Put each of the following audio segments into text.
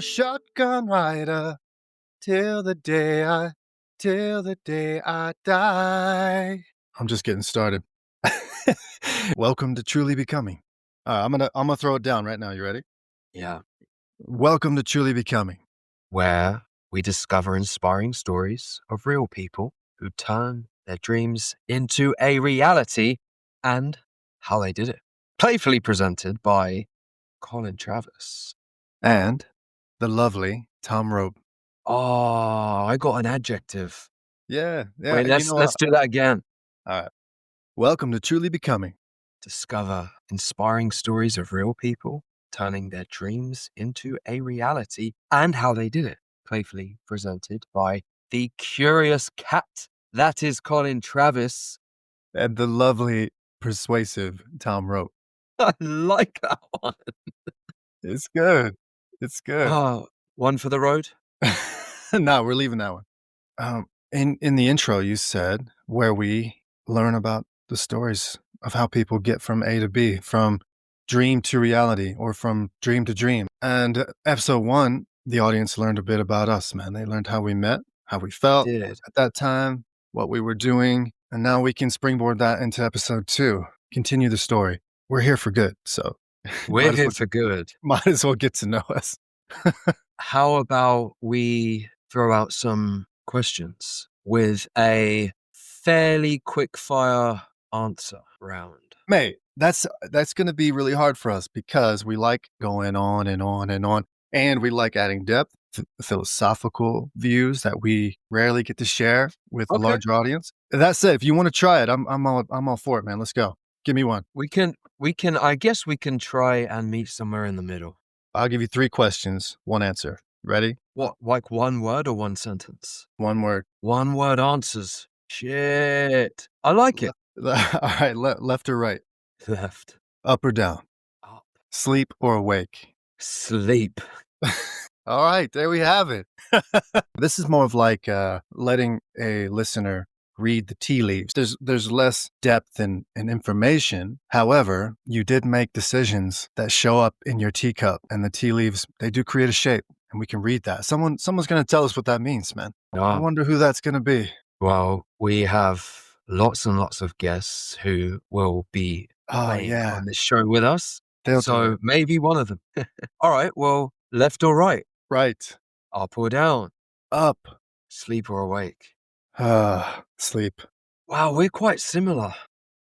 shotgun rider till the day I die. I'm just getting started. Welcome to Truly Becoming. I'm gonna throw it down right now. You ready? Yeah. Welcome to Truly Becoming, Where we discover inspiring stories of real people who turn their dreams into a reality and how they did it. Playfully presented by Colin Travis. and the lovely Tom Rope. Oh, I got an adjective. Yeah. Wait, You know let's what? do that again. All right. Welcome to Truly Becoming. Discover inspiring stories of real people turning their dreams into a reality and how they did it. Playfully presented by the curious cat. That is Colin Travis. And the lovely, persuasive Tom Rope. I like that one. It's good. It's good. Oh, one for the road. No, we're leaving that one. In the intro, you said where we learn about the stories of how people get from A to B, from dream to reality, or from dream to dream. And episode 1, the audience learned a bit about us, man. They learned how we met, how we felt Did. at that time, what we were doing, and now we can springboard that into episode 2. Continue the story. We're here for good, so We're here for good. might as well get to know us. How about we throw out some questions with a fairly quick fire answer round? Mate, that's going to be really hard for us because we like going on and on and on, and we like adding depth, philosophical views that we rarely get to share with a Okay. larger audience. That said, if you want to try it, I'm all for it, man. Let's go. Give me one. We can, I guess we can try and meet somewhere in the middle. I'll give you 3 questions, 1 answer. Ready? What, like one word or one sentence? 1 word. One word answers. Shit. I like it. All right, left or right? Left. Up or down? Up. Sleep or awake? Sleep. All right, there we have it. This is more of like letting a listener read the tea leaves. There's less depth and information. However, you did make decisions that show up in your teacup, and the tea leaves, they do create a shape, and we can read that. Someone's going to tell us what that means, man. I wonder who that's going to be. Well, we have lots and lots of guests who will be playing on this show with us. So maybe one of them. All right, well, left or right? Right. Up or down? Up. Sleep or awake? Sleep. Wow, we're quite similar.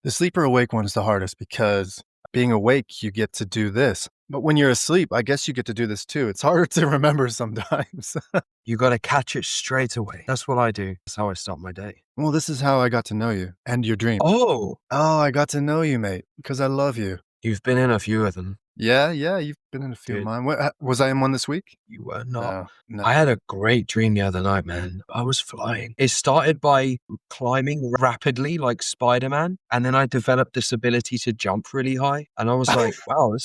The sleep or awake one is the hardest because being awake, you get to do this. But when you're asleep, I guess you get to do this too. It's harder to remember sometimes. You got to catch it straight away. That's what I do. That's how I start my day. Well, this is how I got to know you and your dream. Oh, I got to know you, mate, because I love you. You've been in a few of them. Yeah, you've been in a few of mine. Was I in one this week? You were not. No. I had a great dream the other night, man. I was flying. It started by climbing rapidly like Spider-Man, and then I developed this ability to jump really high. And I was like, wow,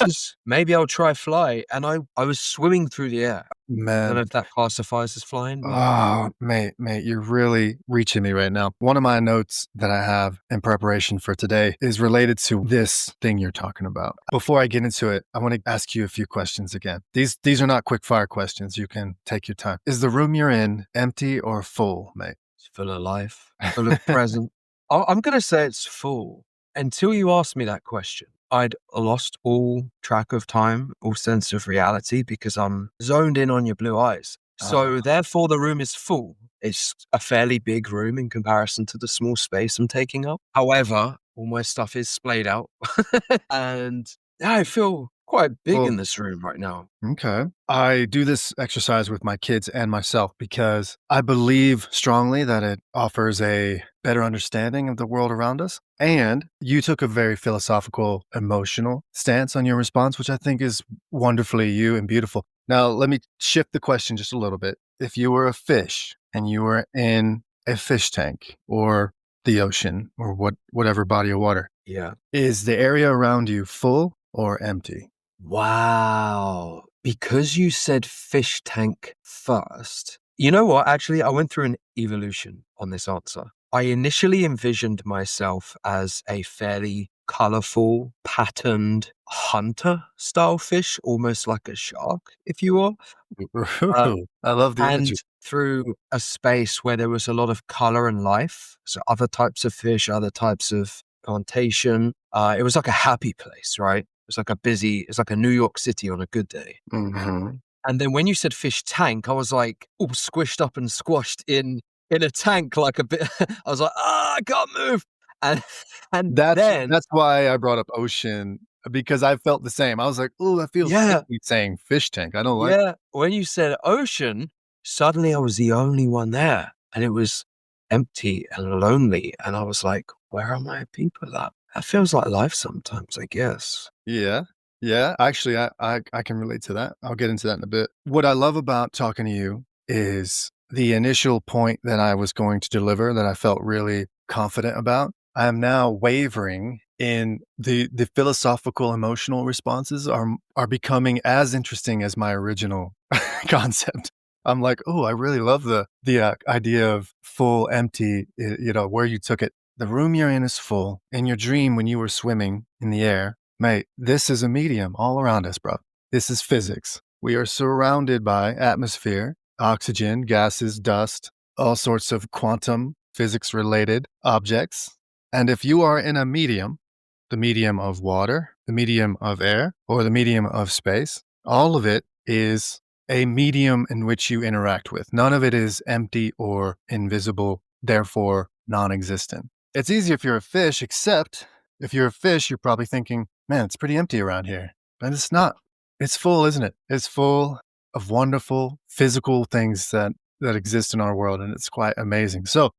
maybe I'll try fly. And I was swimming through the air. Man. I don't know if that classifies as flying. But... Oh, mate, you're really reaching me right now. One of my notes that I have in preparation for today is related to this thing you're talking about. Before I get into it, I want to ask you a few questions again. These are not quick fire questions. You can take your time. Is the room you're in empty or full, mate? It's full of life, full of present. I'm going to say it's full. Until you asked me that question, I'd lost all track of time, all sense of reality, because I'm zoned in on your blue eyes. So therefore the room is full. It's a fairly big room in comparison to the small space I'm taking up. However, all my stuff is splayed out. And I feel quite big in this room right now. Okay. I do this exercise with my kids and myself because I believe strongly that it offers a better understanding of the world around us. And you took a very philosophical, emotional stance on your response, which I think is wonderfully you and beautiful. Now, let me shift the question just a little bit. If you were a fish and you were in a fish tank or the ocean or whatever body of water, is the area around you full or empty? Wow. Because you said fish tank first. You know what? Actually, I went through an evolution on this answer. I initially envisioned myself as a fairly colorful, patterned hunter style fish, almost like a shark, if you will. Uh, I love the and imagery. through a space where there was a lot of color and life, so other types of fish, other types of plantation. It was like a happy place, right? It's like a New York City on a good day. Mhm. And then when you said fish tank, I was like all squished up and squashed in a tank like a bit. I was like, I can't move. And and then That's why I brought up ocean, because I felt the same. I was like, "Ooh, that feels yeah, icky saying fish tank." I don't like. yeah. When you said ocean, suddenly I was the only one there, and it was empty and lonely. And I was like, where are my people at? That feels like life sometimes, I guess. Yeah. Yeah, actually, I can relate to that. I'll get into that in a bit. What I love about talking to you is the initial point that I was going to deliver that I felt really confident about. I am now wavering in the philosophical emotional responses are becoming as interesting as my original concept. I'm like, "Oh, I really love the idea of full, empty, where you took it. The room you're in is full. In your dream when you were swimming in the air, mate, this is a medium all around us, bro. This is physics. We are surrounded by atmosphere, oxygen, gases, dust, all sorts of quantum physics related objects. And if you are in a medium, the medium of water, the medium of air, or the medium of space, all of it is a medium in which you interact with. None of it is empty or invisible, therefore non existent. It's easy if you're a fish, except if you're a fish, you're probably thinking, man, it's pretty empty around here. And it's not. It's full, isn't it? It's full of wonderful physical things that exist in our world, and it's quite amazing. So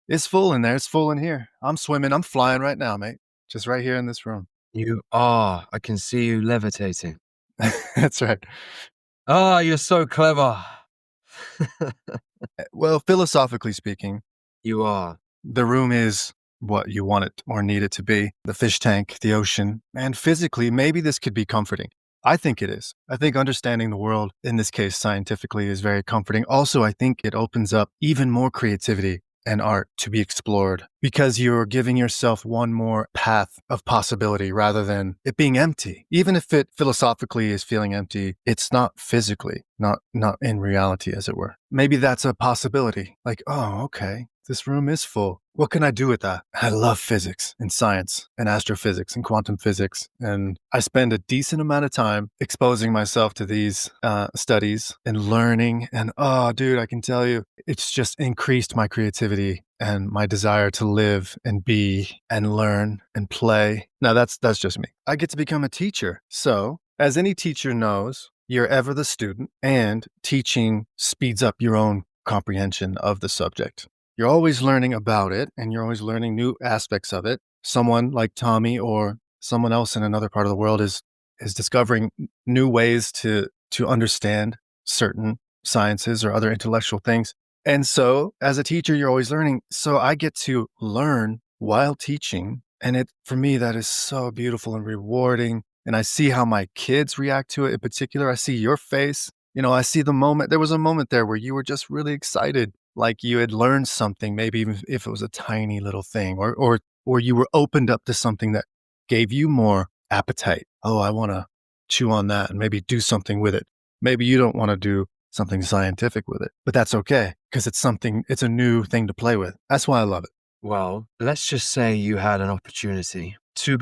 it's full in there. It's full in here. I'm swimming. I'm flying right now, mate. Just right here in this room. You are. I can see you levitating. That's right. Ah, you're so clever. Well, philosophically speaking, You are. the room is what you want it or need it to be, the fish tank, the ocean, and physically, maybe this could be comforting. I think it is. I think understanding the world, in this case scientifically, is very comforting. Also, I think it opens up even more creativity and art to be explored because you're giving yourself one more path of possibility rather than it being empty. Even if it philosophically is feeling empty, it's not physically, not in reality, as it were. Maybe that's a possibility. Like, oh, okay, this room is full. What can I do with that? I love physics and science and astrophysics and quantum physics. And I spend a decent amount of time exposing myself to these studies and learning. And oh, dude, I can tell you, it's just increased my creativity and my desire to live and be and learn and play. Now, that's just me. I get to become a teacher. So, as any teacher knows, you're ever the student, and teaching speeds up your own comprehension of the subject. You're always learning about it and you're always learning new aspects of it. Someone like Tommy or someone else in another part of the world is discovering new ways to understand certain sciences or other intellectual things. And so, as a teacher, you're always learning. So I get to learn while teaching, and it for me that is so beautiful and rewarding. And I see how my kids react to it. In particular, I see your face. I see the moment. There was a moment there where you were just really excited, like you had learned something, maybe even if it was a tiny little thing, or you were opened up to something that gave you more appetite. Oh, I want to chew on that and maybe do something with it. Maybe you don't want to do something scientific with it, but that's okay because it's a new thing to play with. That's why I love it. Well, let's just say you had an opportunity to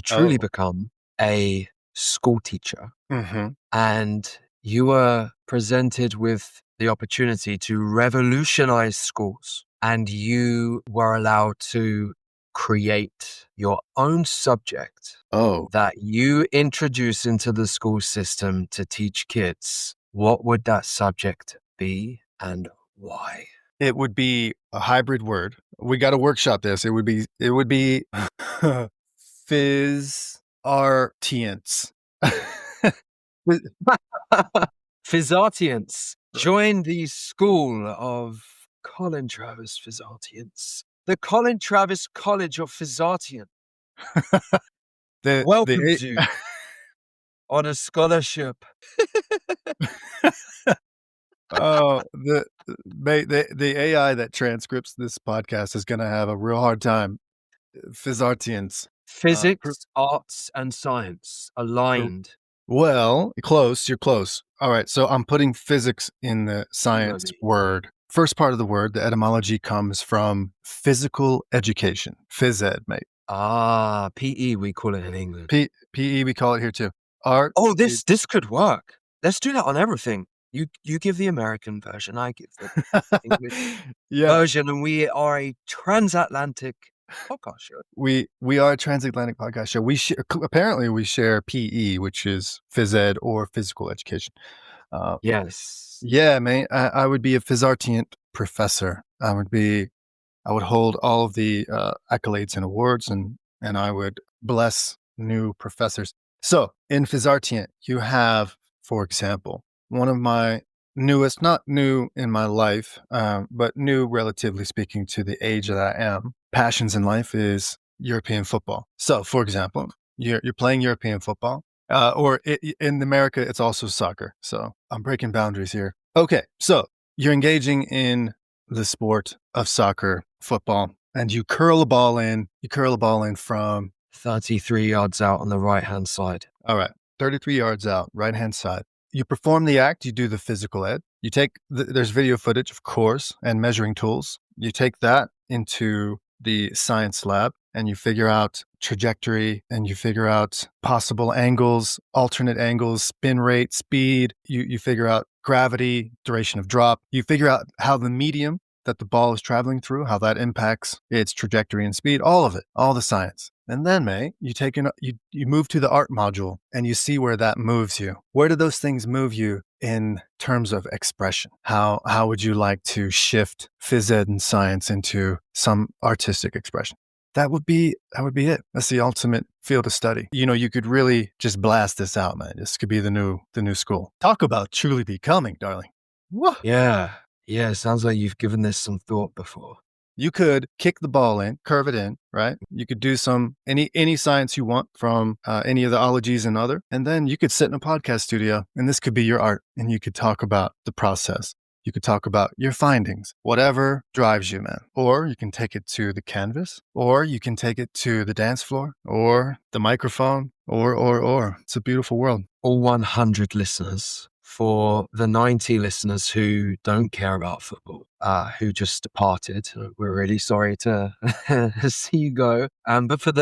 truly Oh. become a school teacher, Mhm. and you were presented with the opportunity to revolutionize schools, and you were allowed to create your own subject Oh, that you introduce into the school system to teach kids. What would that subject be and why? it would be a hybrid word. We gotta workshop this. It would be phys artience. Physartians. Join the school of Colin Travis Physartians. The Colin Travis College of Physartian The welcomes you on a scholarship. Oh, the AI that transcripts this podcast is gonna have a real hard time. Physartians. Per Physics, arts, and science per aligned. well, close, you're close. Alright, so I'm putting physics in the You know science me. word. First part of the word, the etymology comes from physical education. Phys ed, mate. Ah, PE, we call it in England. PE, we call it here too. Art, Oh, it this could work. Let's do that on everything. You give the American version, I give the English Yeah, version, and we are a transatlantic podcast show. we are a transatlantic podcast show. Apparently we share PE, which is phys ed or physical education. Uh, Yes. yeah, mate, I would be a physartiant professor. I would hold all of the accolades and awards, and I would bless new professors. So in Physartient, you have, for example, one of my newest, not new in my life, but new relatively speaking to the age that I am, passions in life is European football. So, for example, you're playing European football, in America, it's also soccer. So I'm breaking boundaries here. Okay, so you're engaging in the sport of soccer, football, and you curl a ball in from, 33 yards out on the right-hand side. all right, 33 yards out, right hand side. You perform the act, you do the physical ed. You take, there's video footage, of course, and measuring tools. You take that into the science lab and you figure out trajectory and you figure out possible angles, alternate angles, spin rate, speed. You figure out gravity, duration of drop. You figure out how the medium that the ball is traveling through, how that impacts its trajectory and speed, all of it, all the science. And then, mate, you move to the art module and you see where that moves you. Where do those things move you in terms of expression? How would you like to shift phys ed and science into some artistic expression? That would be it. That's the ultimate field of study. You could really just blast this out, man. This could be the new school. Talk about truly becoming, darling. Whoa. Yeah. Yeah, sounds like you've given this some thought before. You could kick the ball in, curve it in, right? You could do any science you want from any of the ologies and other, and then you could sit in a podcast studio, and this could be your art, and you could talk about the process. You could talk about your findings, whatever drives you, man. Or you can take it to the canvas, or you can take it to the dance floor, or the microphone, or. It's a beautiful world. All 100 listeners, for the 90 listeners who don't care about football, who just departed, we're really sorry to see you go. But for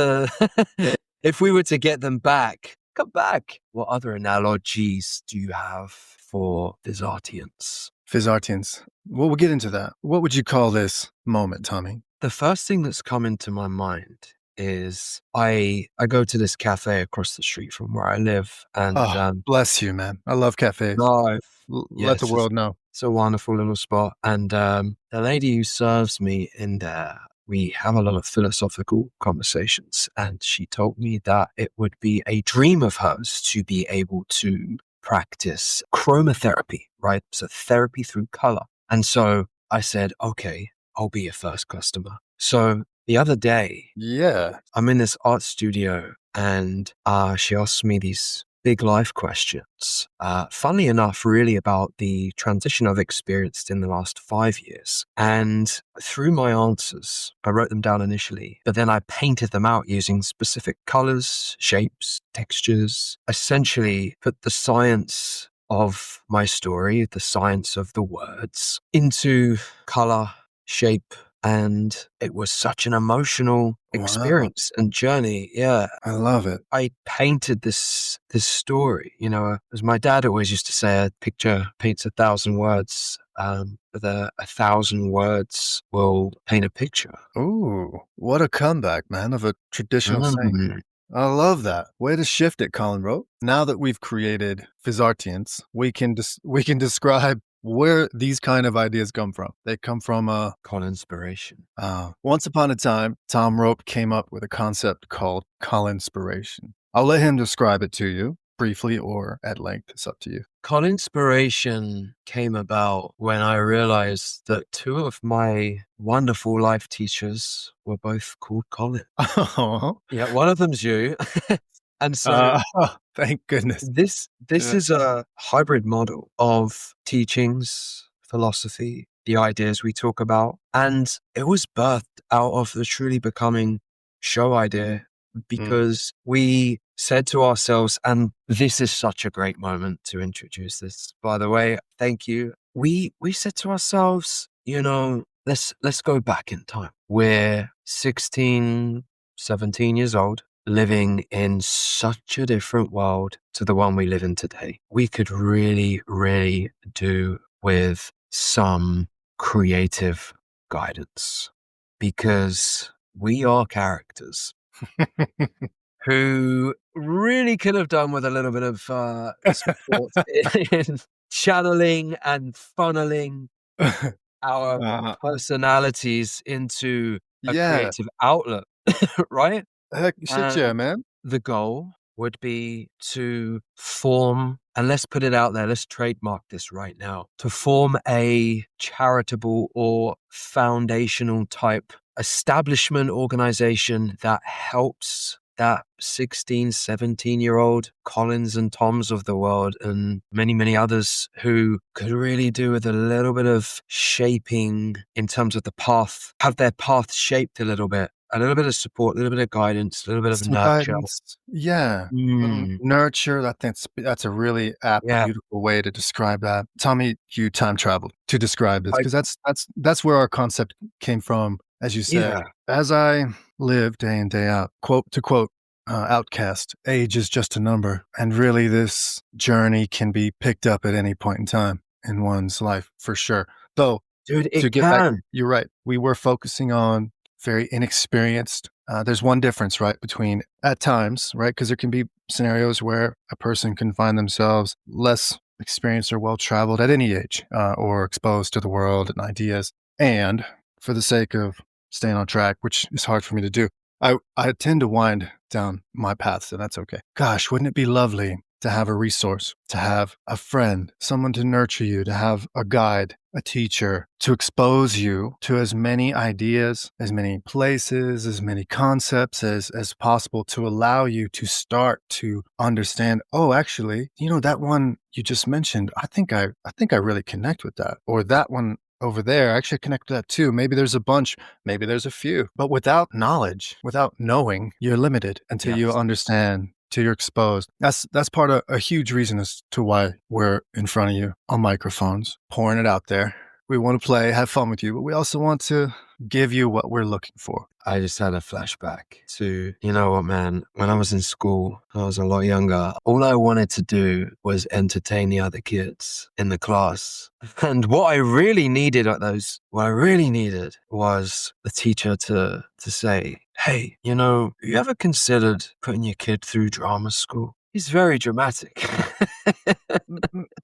if we were to get them back, come back. What other analogies do you have for Desartians? Physartians. Well, we'll get into that. What would you call this moment, Tommy? The first thing that's come into my mind is I go to this cafe across the street from where I live, and Oh, bless you, man. I love cafes. no, yeah, Let the world know. it's a wonderful little spot. And the lady who serves me in there, we have a lot of philosophical conversations, and she told me that it would be a dream of hers to be able to practice chromotherapy, right? So therapy through color. And so I said, okay, I'll be your first customer. So the other day, Yeah. I'm in this art studio, and she asked me these big life questions. Funnily enough, really about the transition I've experienced in the last 5 years. And through my answers, I wrote them down initially, but then I painted them out using specific colors, shapes, textures, essentially put the science of my story, the science of the words, into color, shape, and it was such an emotional Wow. experience and journey. Yeah, I love it. I painted this story. As my dad always used to say, a picture paints 1,000 words, but a 1,000 words will paint a picture. Ooh, what a comeback, man, of a traditional saying. Mm. I love that. Way to shift it, Colin wrote. Now that we've created Physartians, we can describe where these kind of ideas come from. They come from Colinspiration. once upon a time, Tom Rope came up with a concept called Colinspiration. I'll let him describe it to you briefly or at length. It's up to you. Colinspiration came about when I realized that two of my wonderful life teachers were both called Colin. Oh, Yeah, one of them's you. And so thank goodness. this Yeah. is a hybrid model of teachings, philosophy, the ideas we talk about. And it was birthed out of the truly becoming show idea Mm. because we said to ourselves, and this is such a great moment to introduce this, by the way, thank you. We said to ourselves, let's go back in time. We're 16, 17 years old, living in such a different world to the one we live in today. We could really, really do with some creative guidance because we are characters who really could have done with a little bit of support in channeling and funneling our Uh, personalities into a yeah. creative outlet, right? Heck, shit, And yeah, man. the goal would be to form, and let's put it out there, let's trademark this right now, to form a charitable or foundational type establishment organization that helps that 16, 17-year-old Collins and Toms of the world and many, many others who could really do with a little bit of shaping in terms of the path, have their path shaped a little bit of support, a little bit of guidance, a little bit of Some nurture. guidance. Yeah. Mm, Nurture, I think that's a really apt, yeah, beautiful way to describe that. Tell me you time traveled to describe this, I, because that's where our concept came from, as you said. yeah, As I live day in, day out, quote to quote, Outcast, age is just a number. And really, this journey can be picked up at any point in time in one's life, for sure. Though, dude, to it get back, can. you're right. We were focusing on very inexperienced. There's one difference, right, between at times, right, because there can be scenarios where a person can find themselves less experienced or well traveled at any age, or exposed to the world and ideas. And for the sake of staying on track, which is hard for me to do, I tend to wind down my path, so that's okay. Gosh, wouldn't it be lovely to have a resource, to have a friend, someone to nurture you, to have a guide, a teacher, to expose you to as many ideas, as many places, as many concepts as possible, to allow you to start to understand, oh, actually, that one you just mentioned, I think I really connect with that. Or that one over there, I actually connect with that too. Maybe there's a bunch, maybe there's a few. But without knowledge, without knowing, you're limited until you Yes. understand, till you're exposed. That's part of a huge reason as to why we're in front of you on microphones, pouring it out there. We want to play, have fun with you, but we also want to give you what we're looking for. I just had a flashback to, you know what, man, when I was in school, I was a lot younger. All I wanted to do was entertain the other kids in the class. And what I really needed was the teacher to say, hey, you ever considered putting your kid through drama school? He's very dramatic.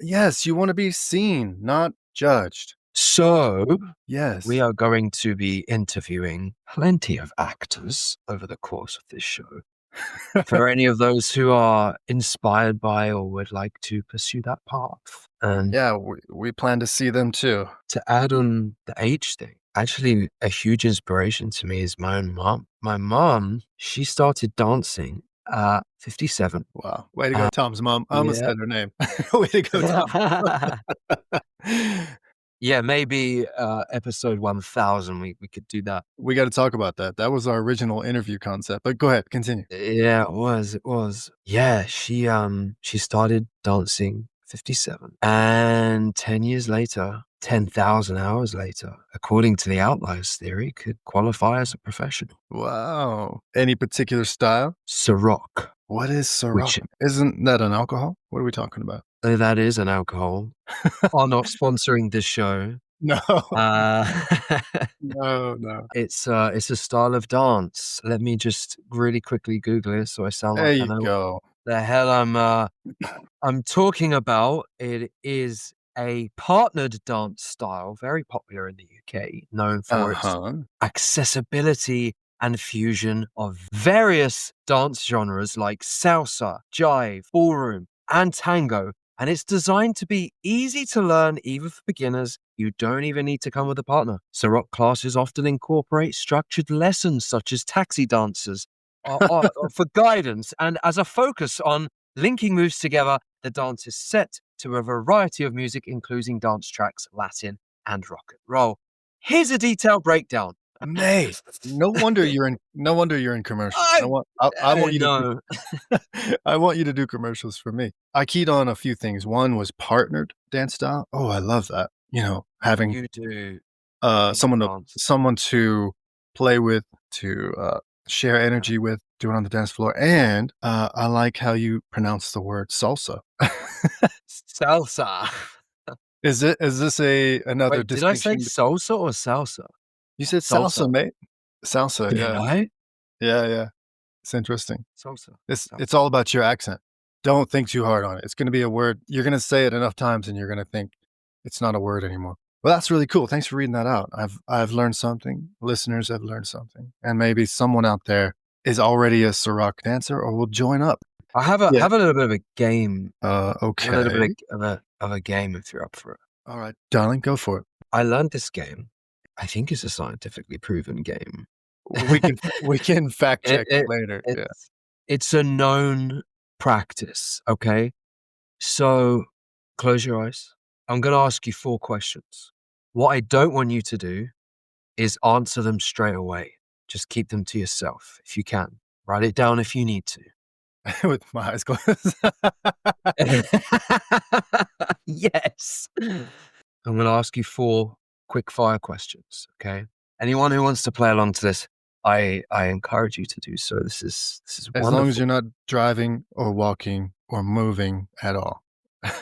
Yes, you want to be seen, not judged. So we Yes. are going to be interviewing plenty of actors over the course of this show. For any of those who are inspired by or would like to pursue that path. And Yeah, we plan to see them too. to add on the age thing, actually, a huge inspiration to me is my own mom. My mom, she started dancing at 57. Wow. Way to go, Tom's mom. I almost Yeah. said her name. Way to go, Tom. Yeah, maybe episode 1000, we could do that. We got to talk about that. That was our original interview concept. But go ahead, continue. Yeah, it was. Yeah, she started dancing 57. And 10 years later, 10,000 hours later, according to the outliers theory, could qualify as a professional. Wow. Any particular style? Ciroc, What is Ciroc? which Isn't that an alcohol? What are we talking about? that is an alcohol, are not sponsoring this show. No, Uh, no, no. it's a style of dance. Let me just really quickly Google it so I sound There like I you know go. the hell I'm talking about. It is a partnered dance style, very popular in the UK, known for its Uh-huh. accessibility and fusion of various dance genres like salsa, jive, ballroom, and tango. And it's designed to be easy to learn even for beginners. You don't even need to come with a partner. So rock classes often incorporate structured lessons such as taxi dancers for guidance and as a focus on linking moves together. The dance is set to a variety of music, including dance tracks, Latin, and rock and roll. Here's a detailed breakdown. Mate, no wonder you're in commercials. I I I want you to know. do I want you to do commercials for me. I keyed on a few things. One was partnered dance style. Oh, I love that. You know, having, You do. I think I can't. someone to play with, to, share energy with, do it on the dance floor, and, I like how you pronounce the word salsa. Salsa. Is this a another Wait, did I say distinction? salsa or salsa? You said Salsa. salsa, mate. Salsa, Did yeah. I? Yeah, yeah. It's interesting. Salsa. It's Salsa. all about your accent. Don't think too hard on it. It's gonna be a word you're gonna say it enough times, and you're gonna think it's not a word anymore. Well, that's really cool. Thanks for reading that out. I've learned something. Listeners have learned something, and maybe someone out there is already a Ciroc dancer or will join up. I Yeah. have a little bit of a game. I have a little Okay. bit of a game if you're up for it. All right, darling, go for it. I learned this game. I think it's a scientifically proven game. We can fact It check it it later. Yeah. it's a known practice, okay? So, close your eyes. I'm gonna ask you 4 questions. What I don't want you to do is answer them straight away. Just keep them to yourself if you can. Write it down if you need to. With my eyes closed. Yes. I'm gonna ask you 4 quick fire questions, okay? Anyone who wants to play along to this, I encourage you to do so. This is As long as wonderful. you're not driving or walking or moving at all.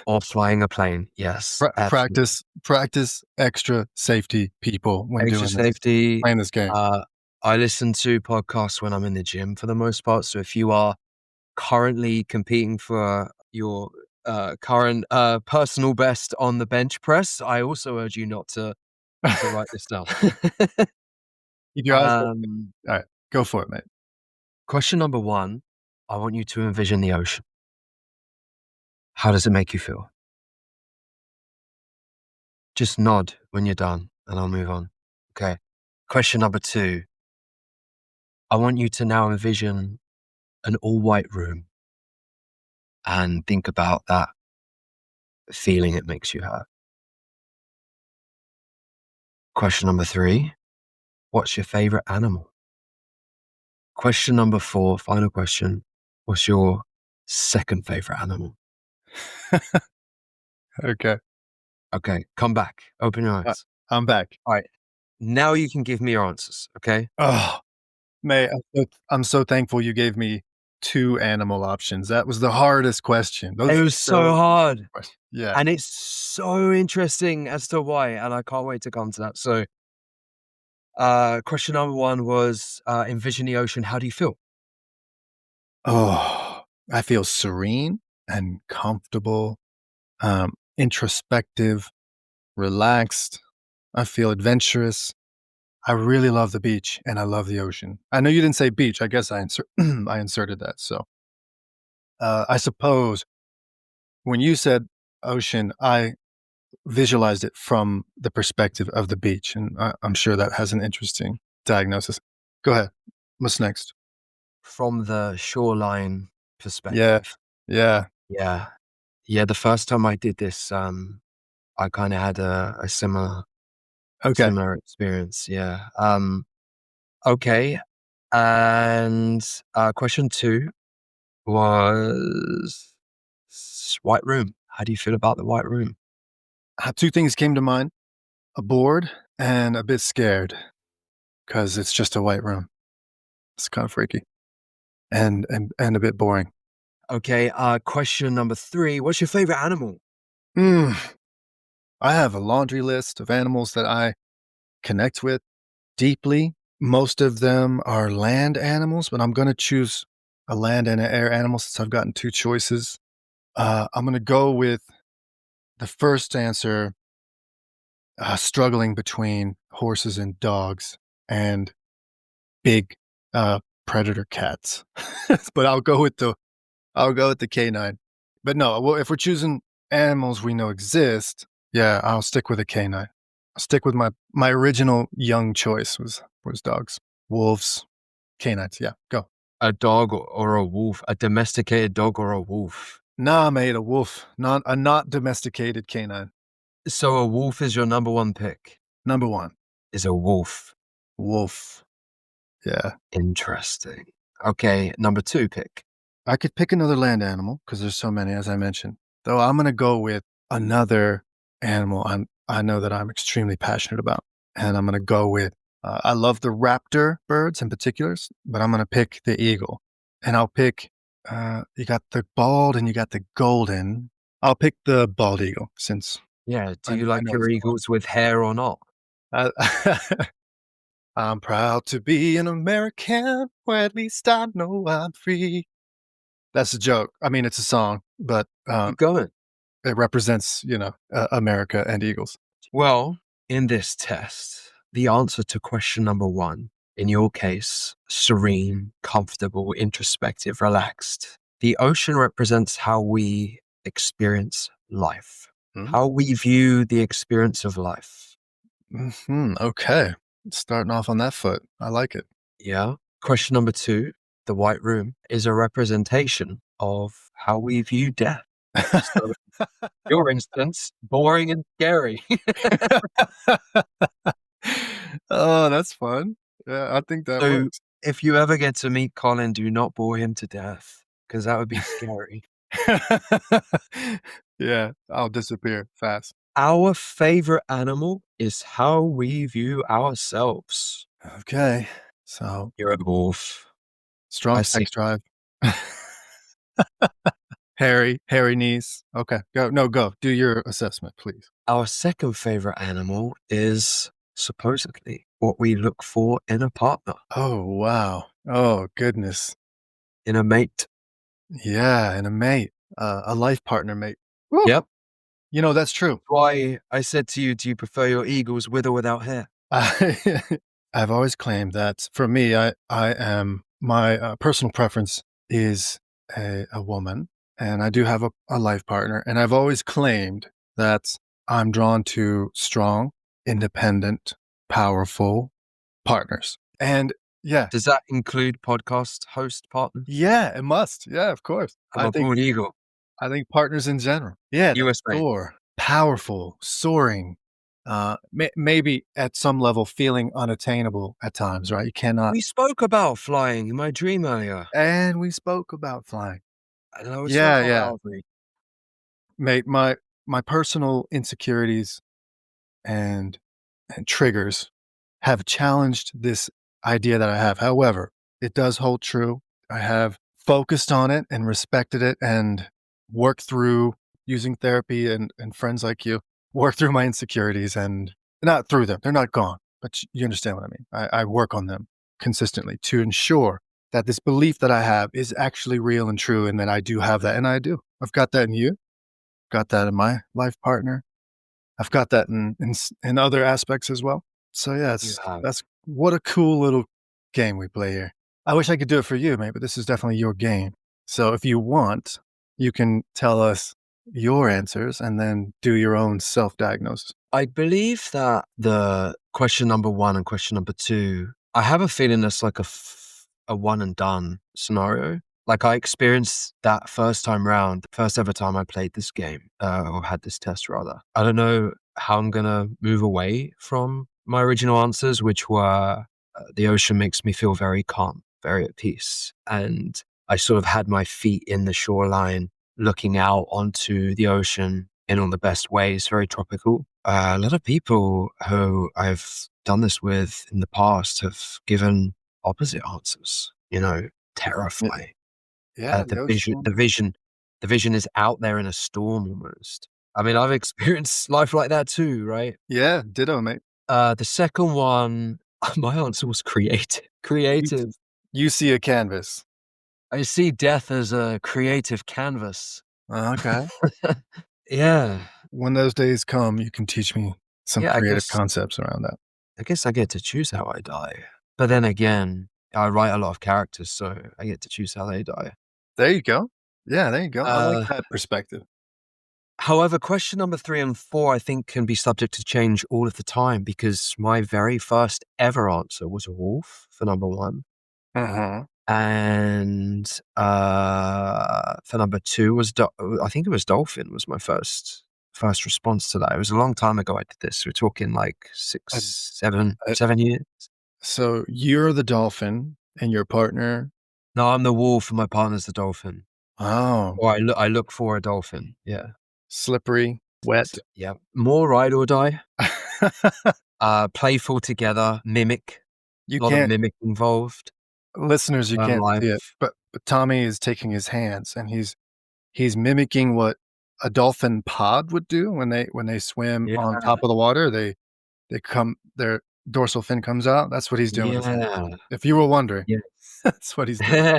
Or flying a plane. Yes, absolutely. Practice extra safety, people, when Extra doing this, safety. playing this game. Uh, I listen to podcasts when I'm in the gym for the most part. So if you are currently competing for your current personal best on the bench press, I also urge you not to write this down. Keep your eyes closed. um, Alright, go for it, mate. question number 1, I want you to envision the ocean. How does it make you feel? Just nod when you're done and I'll move on. Okay. Question number 2, I want you to now envision an all white room and think about that feeling it makes you have. Question number 3, what's your favorite animal? Question number 4, final question, what's your second favorite animal? Okay, Okay, come back, open your uh, eyes. I'm back. All right, now you can give me your answers, okay? Oh, mate, I'm so thankful you gave me 2 animal options. That was the hardest question. It Those was so those hard, questions. Yeah. and it's so interesting as to why, and I can't wait to come to that. So, question number 1 was, envision the ocean, how do you feel? Oh, I feel serene and comfortable, introspective, relaxed. I feel adventurous. I really love the beach and I love the ocean. I know you didn't say beach. I guess I inserted that. So, I suppose when you said ocean, I visualized it from the perspective of the beach, and I'm sure that has an interesting diagnosis. Go ahead. What's next? From the shoreline Yeah, perspective. yeah. Yeah. Yeah, the first time I did this, I kinda had a Okay. similar experience, yeah. Okay, and, question 2 was white room. How do you feel about the white room? 2 things came to mind: bored and a bit scared because it's just a white room. It's kind of freaky and a bit boring. Okay, question number 3, what's your favorite animal? Mm, I have a laundry list of animals that I connect with deeply. Most of them are land animals, but I'm gonna choose a land and an air animal since I've gotten 2 choices. I'm gonna go with the first answer, struggling between horses and dogs and big, predator cats. But I'll go with the canine. But no, well, if we're choosing animals we know exist, yeah, I'll stick with a canine. I'll stick with my original young choice was dogs, wolves, canines. Yeah, go. A dog or a wolf? A domesticated dog or a wolf? Nah, mate, a wolf, not a not domesticated canine. So a wolf is your number 1 pick, Number one. is a wolf. Wolf. Yeah. Interesting. Okay, number two pick. I could pick another land animal because there's so many, as I mentioned. Though I'm gonna go with another animal I know that I'm extremely passionate about, and I'm gonna go with. I love the raptor birds in particulars, but I'm gonna pick the eagle, and I'll pick. You got the bald and you got the golden. I'll pick the bald eagle since Yeah, do I, you I like know your it's the one. eagles with hair or not? I'm proud to be an American, where at least I know I'm free. That's a joke. I mean, it's a song, but Keep going. it represents, America and Eagles. Well, in this test, the answer to question number one, in your case, serene, comfortable, introspective, relaxed. The ocean represents how we experience life, Mm, how we view the experience of life. okay. Starting off on that foot. I like it. Yeah. Question number two, the white room is a representation of how we view death. So, your instance, boring and scary. Oh, that's fun. Yeah, I think that So, works. if you ever get to meet Colin, do not bore him to death because that would be scary. Yeah, I'll disappear fast. Our favorite animal is how we view ourselves. Okay. So, You're a wolf. strong I say sex drive. Hairy knees. Okay, go. No, go. Do your assessment, please. our second favorite animal is supposedly what we look for in a partner, Oh, wow. Oh, goodness. in a mate. Yeah, and a mate, a life partner mate. Woo! Yep. That's true. Why I said to you, do you prefer your eagles with or without hair? I I've always claimed that for me, I am my, personal preference is a woman, and I do have a life partner, and I've always claimed that I'm drawn to strong, independent, powerful partners. And yeah, Does that include podcast host partners? yeah, it must. Yeah, of course. I'm a bald eagle. I think partners in general. Yeah, that US mate. soar, powerful, soaring, maybe at some level feeling unattainable at times, right? You cannot. We spoke about flying in my dream earlier, And we spoke about flying. and I was so Yeah, proud yeah. of me. Mate, my personal insecurities and triggers have challenged this idea that I have. However, it does hold true. I have focused on it and respected it and worked through using therapy and friends like you, work through my insecurities and not through them. They're not gone, but you understand what I mean. I work on them consistently to ensure that this belief that I have is actually real and true and that I do have that. And I do. I've got that in you, got that in my life partner. I've got that in other aspects as well. So yeah, You it's have. that's what a cool little game we play here. I wish I could do it for you, mate, but this is definitely your game. So if you want, you can tell us your answers and then do your own self-diagnosis. I believe that the question number one and question number two, I have a feeling that's like a one and done scenario. Like I experienced that first time round, the first ever time I played this game, or had this test rather. I don't know how I'm gonna move away from my original answers, which were the ocean makes me feel very calm, very at peace. And I sort of had my feet in the shoreline, looking out onto the ocean in all the best ways, very tropical. A lot of people who I've done this with in the past have given opposite answers, Y terrifying. yeah, The the vision, ocean. the vision, the vision is out there in a storm almost. I mean, I've experienced life like that too, right? Yeah, ditto, mate. The second one, my answer was creative. You s Creative. you see a canvas. I see death as a creative canvas. Okay. Yeah. When those days come, you can teach me some Yeah, I creative guess concepts around that. I guess I get to choose how I die. But then again, I write a lot of characters, so I get to choose how they die. There you go. Yeah, there you go. I like Uh, that perspective. However, question number three and four, I think, can be subject to change all of the time because my very first ever answer was a wolf for number one. Uh-huh. And for number two was, I think it was dolphin was my first response to that. It was a long time ago I did this. We're talking like A 6, 7, a 7 years. So you're the dolphin and your partner. No, I'm the wolf and my partner's the dolphin. Oh, Or I look for a dolphin. Yeah. slippery, wet. Yeah. More ride or die. Playful together, mimic. You A lot of can't, mimic involved. listeners, you Learn can't see it, life. but Tommy is taking his hands and he's mimicking what a dolphin pod would do when they swim Yeah. on top of the water. They come their dorsal fin comes out. That's what he's doing with his hands. Yeah. If you were wondering, Yes. that's what he's doing.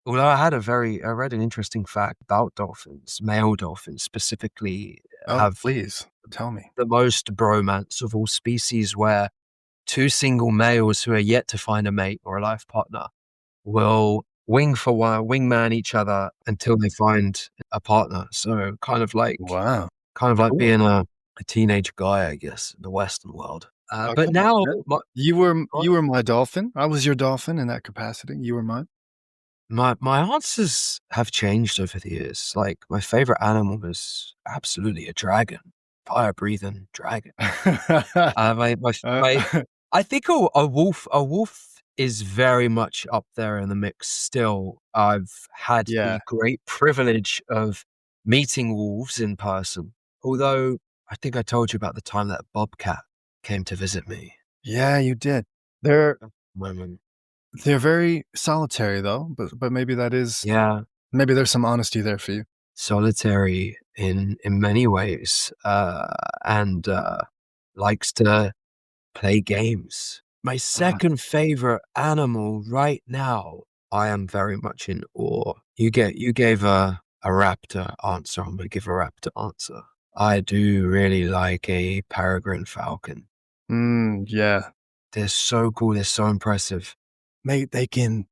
Although I read an interesting fact about dolphins. Male dolphins specifically Oh, have please tell me. the most bromance of all species, where two single males who are yet to find a mate or a life partner will wingman each other until they find a partner. So Wow, kind of like cool. being a teenage guy, I guess, in the Western world. But Come on, now man. my You were my dolphin. I was your dolphin in that capacity. You were mine. my answers have changed over the years. Like, my favorite animal is absolutely a dragon, fire-breathing dragon. Uh, My I think a wolf is very much up there in the mix still. I've had yeah. the great privilege of meeting wolves in person, although I think I told you about the time that a bobcat came to visit me. Yeah, you did. They're Women. they're very solitary though, but maybe that is Yeah, maybe there's some honesty there for you. solitary in many ways, and likes to play games. My Ah, second favorite animal right now, I am very much in awe. You gave a raptor answer. I'm gonna give a raptor answer. I do really like a peregrine falcon. yeah. They're so cool. They're so impressive. They can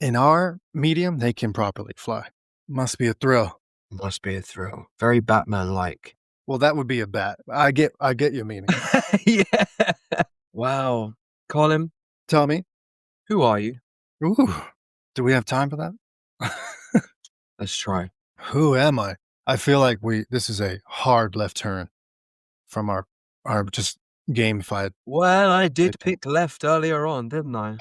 in our medium, they can properly fly. Must be a thrill. Must be a thrill. Very Batman-like. Well, that would be a bat. I get your meaning. Yeah. Wow. Colin, Tell me. who are you? Ooh, do we have time for that? Let's try. Who am I? I feel like we this is a hard left turn from our just gamified Well, I did playtime. pick left earlier on, didn't I?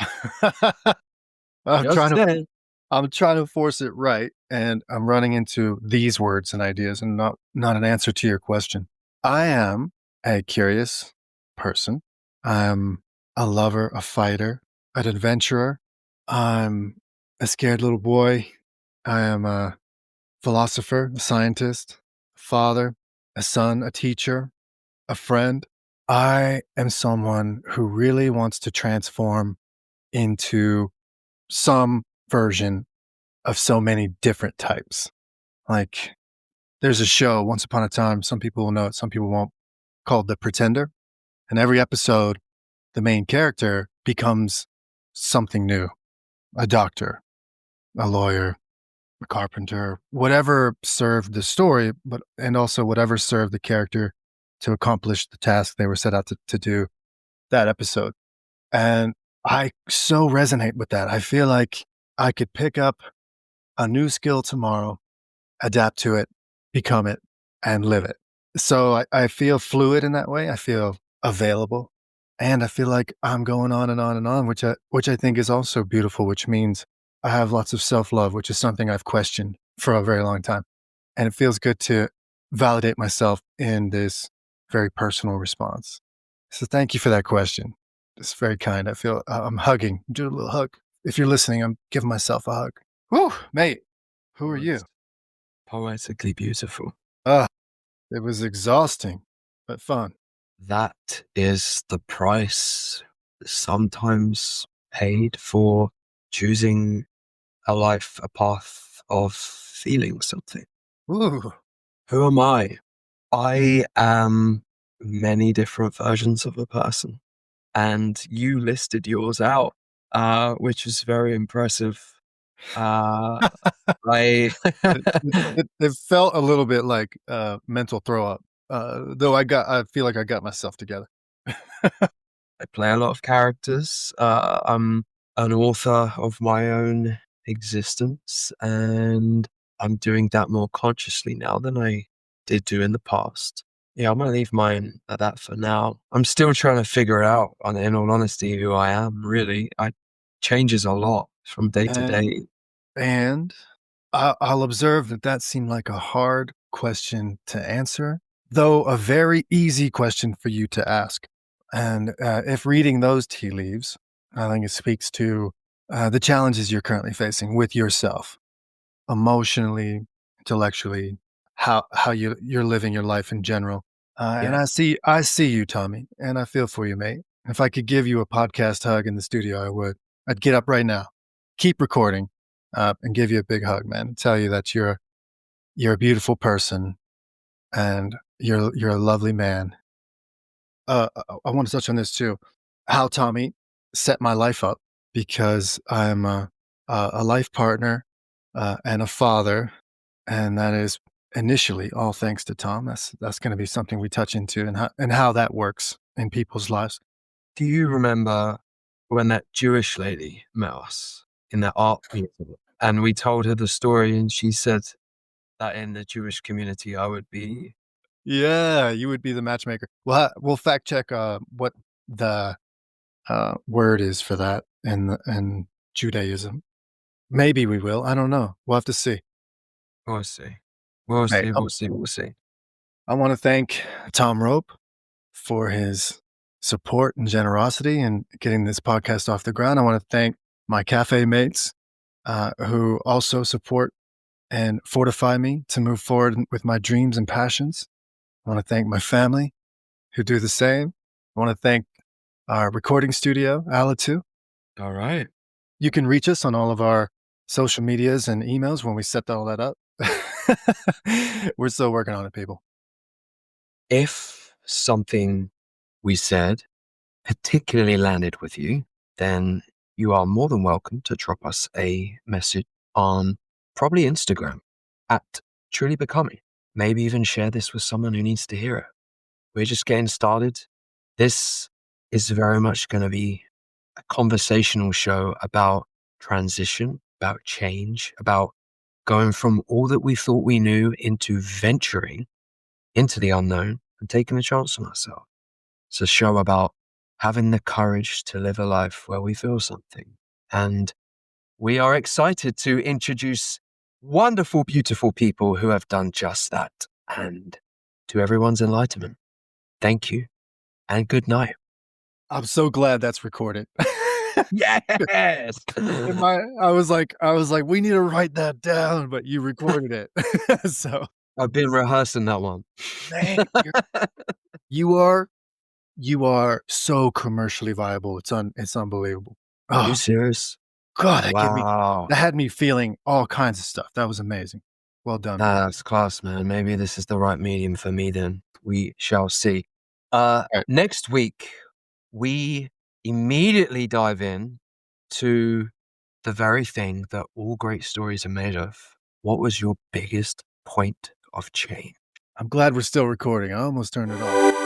I'm Just trying to saying. I'm trying to force it right, and I'm running into these words and ideas and not an answer to your question. I am a curious person. I'm a lover, a fighter, an adventurer. I'm a scared little boy. I am a philosopher, a scientist, a father, a son, a teacher, a friend. I am someone who really wants to transform into some version of so many different types. Like, there's a show, Once Upon a Time, some people will know it, some people won't, called The Pretender. And every episode, the main character becomes something new, a doctor, a lawyer, a carpenter, whatever served the story, but and also whatever served the character to accomplish the task they were set out to do that episode. And I so resonate with that. I feel like I could pick up a new skill tomorrow, adapt to it, become it, and live it. So I feel fluid in that way. I feel available. And I feel like I'm going on and on and on, which I think is also beautiful, which means I have lots of self-love, which is something I've questioned for a very long time. And it feels good to validate myself in this very personal response. So thank you for that question. It's very kind. I feel I'm hugging. Do a little hug. If you're listening, I'm giving myself a hug. Whew, mate. Who are you? Almost poetically beautiful. Ah, it was exhausting, but fun. That is the price sometimes paid for choosing a path of feeling something. Ooh. Who am I? Mm. I am many different versions of a person, and you listed yours out, which is very impressive. Uh, I It felt a little bit like, mental throw up, though I feel like I got myself together. I play a lot of characters. I'm an author of my own existence, and I'm doing that more consciously now than I did do in the past. Yeah, I'm gonna leave mine at that for now. I'm still trying to figure it out, in all honesty, who I am, really. I changes a lot from day to And day. and I'll observe that that seemed like a hard question to answer, though a very easy question for you to ask. And if reading those tea leaves, I think it speaks to the challenges you're currently facing with yourself, emotionally, intellectually, how you're living your life in general. And Yeah. I see you, Tommy, and I feel for you, mate. If I could give you a podcast hug in the studio, I would. I'd get up right now, keep recording, and give you a big hug, man. And tell you that you're a beautiful person and you're a lovely man. I want to touch on this too. How Tommy set my life up because I'm a life partner and a father, and that is initially all thanks to Tom. That's going to be something we touch into and how that works in people's lives. Do you remember when that Jewish lady met us in that art museum? And we told her the story, and she said that in the Jewish community, I would be. Yeah, you would be the matchmaker. We'll fact check what the word is for that in Judaism. Maybe we will. I don't know. We'll have to see. We'll see. We'll Hey, see. We'll see. We'll see. I want to thank Tom Rope for his support and generosity in getting this podcast off the ground. I want to thank my cafe mates who also support and fortify me to move forward with my dreams and passions. I want to thank my family who do the same. I want to thank our recording studio, Alitu. All right. You can reach us on all of our social medias and emails when we set all that up. We're still working on it, people. If something we said particularly landed with you, then you are more than welcome to drop us a message on probably Instagram at Truly Becoming. Maybe even share this with someone who needs to hear it. We're just getting started. This is very much going to be a conversational show about transition, about change, about going from all that we thought we knew into venturing into the unknown and taking a chance on ourselves. It's a show about having the courage to live a life where we feel something. And we are excited to introduce wonderful, beautiful people who have done just that. And to everyone's enlightenment, thank you and good night. I'm so glad that's recorded. Yes. I was like, we need to write that down, but you recorded it. So, I've been rehearsing that one. man, you are you are so commercially viable. It's unbelievable. Are you Oh serious? God, Wow. that had me feeling all kinds of stuff. That was amazing. Well done, man. That's class, man. Maybe this is the right medium for me then. We shall see. Alright, Next week, we immediately dive in to the very thing that all great stories are made of. What was your biggest point of change? I'm glad we're still recording. I almost turned it off.